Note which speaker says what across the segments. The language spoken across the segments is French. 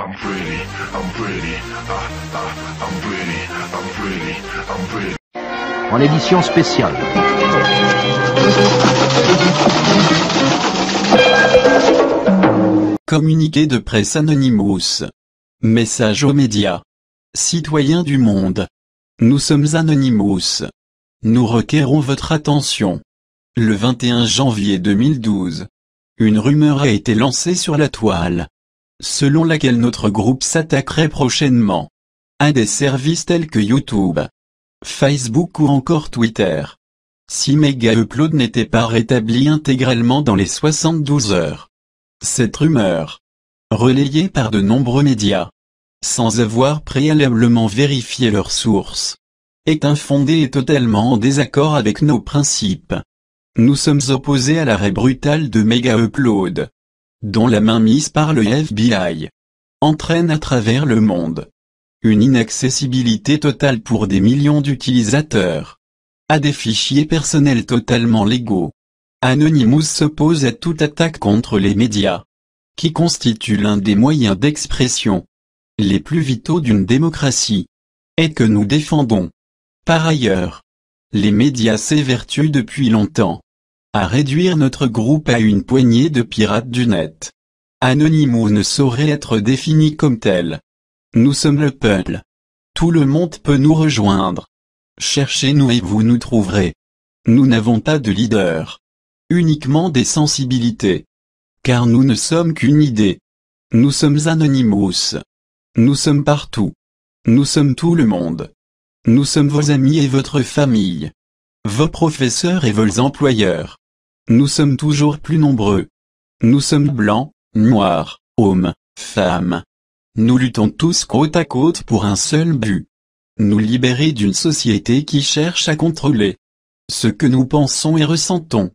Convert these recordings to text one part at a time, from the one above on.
Speaker 1: I'm pretty, I'm pretty, I'm pretty, I'm pretty, I'm pretty.
Speaker 2: En édition spéciale.
Speaker 3: Communiqué de presse Anonymous. Message aux médias. Citoyens du monde. Nous sommes Anonymous. Nous requérons votre attention. Le 21 janvier 2012. Une rumeur a été lancée sur la toile, selon laquelle notre groupe s'attaquerait prochainement à des services tels que YouTube, Facebook ou encore Twitter, si Mega Upload n'était pas rétabli intégralement dans les 72 heures. Cette rumeur, relayée par de nombreux médias, sans avoir préalablement vérifié leurs sources, est infondée et totalement en désaccord avec nos principes. Nous sommes opposés à l'arrêt brutal de Mega Upload, dont la mainmise par le FBI entraîne à travers le monde une inaccessibilité totale pour des millions d'utilisateurs à des fichiers personnels totalement légaux. Anonymous s'oppose à toute attaque contre les médias, qui constituent l'un des moyens d'expression les plus vitaux d'une démocratie, et que nous défendons. Par ailleurs, les médias s'évertuent depuis longtemps à réduire notre groupe à une poignée de pirates du net. Anonymous ne saurait être défini comme tel. Nous sommes le peuple. Tout le monde peut nous rejoindre. Cherchez-nous et vous nous trouverez. Nous n'avons pas de leader, uniquement des sensibilités. Car nous ne sommes qu'une idée. Nous sommes Anonymous. Nous sommes partout. Nous sommes tout le monde. Nous sommes vos amis et votre famille, vos professeurs et vos employeurs. Nous sommes toujours plus nombreux. Nous sommes blancs, noirs, hommes, femmes. Nous luttons tous côte à côte pour un seul but. Nous libérer d'une société qui cherche à contrôler ce que nous pensons et ressentons.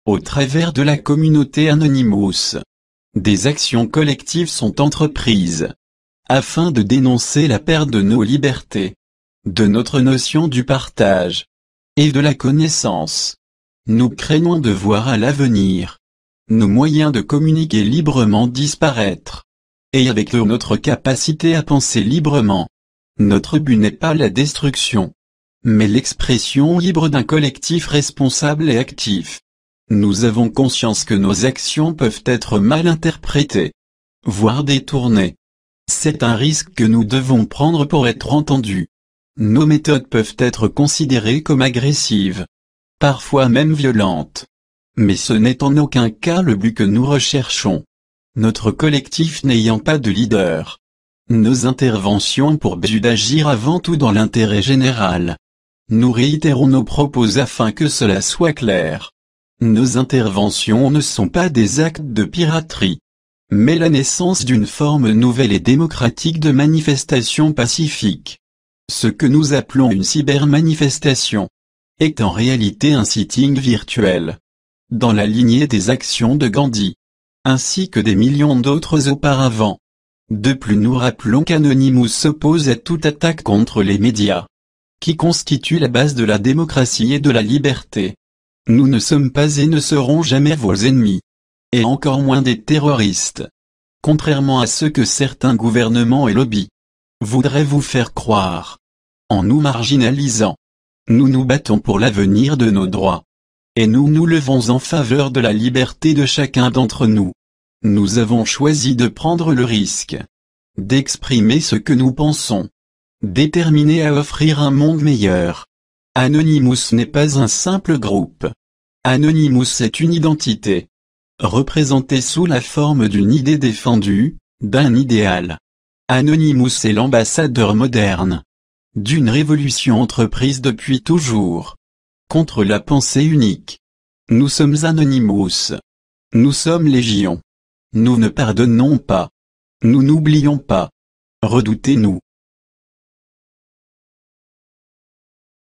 Speaker 3: Au travers de la communauté Anonymous, des actions collectives sont entreprises afin de dénoncer la perte de nos libertés, de notre notion du partage et de la connaissance. Nous craignons de voir à l'avenir nos moyens de communiquer librement disparaître, et avec eux notre capacité à penser librement. Notre but n'est pas la destruction, mais l'expression libre d'un collectif responsable et actif. Nous avons conscience que nos actions peuvent être mal interprétées, voire détournées. C'est un risque que nous devons prendre pour être entendus. Nos méthodes peuvent être considérées comme agressives, parfois même violentes. Mais ce n'est en aucun cas le but que nous recherchons. Notre collectif n'ayant pas de leader, nos interventions ont pour but d'agir avant tout dans l'intérêt général. Nous réitérons nos propos afin que cela soit clair. Nos interventions ne sont pas des actes de piraterie, mais la naissance d'une forme nouvelle et démocratique de manifestation pacifique. Ce que nous appelons une cybermanifestation est en réalité un sitting virtuel, dans la lignée des actions de Gandhi, ainsi que des millions d'autres auparavant. De plus, nous rappelons qu'Anonymous s'oppose à toute attaque contre les médias, qui constituent la base de la démocratie et de la liberté. Nous ne sommes pas et ne serons jamais vos ennemis, et encore moins des terroristes, contrairement à ce que certains gouvernements et lobbies voudraient vous faire croire. En nous marginalisant, nous nous battons pour l'avenir de nos droits, et nous nous levons en faveur de la liberté de chacun d'entre nous. Nous avons choisi de prendre le risque d'exprimer ce que nous pensons, déterminés à offrir un monde meilleur. Anonymous n'est pas un simple groupe. Anonymous est une identité, représentée sous la forme d'une idée défendue, d'un idéal. Anonymous est l'ambassadeur moderne d'une révolution entreprise depuis toujours contre la pensée unique. Nous sommes Anonymous. Nous sommes légion. Nous ne pardonnons pas. Nous n'oublions pas. Redoutez-nous.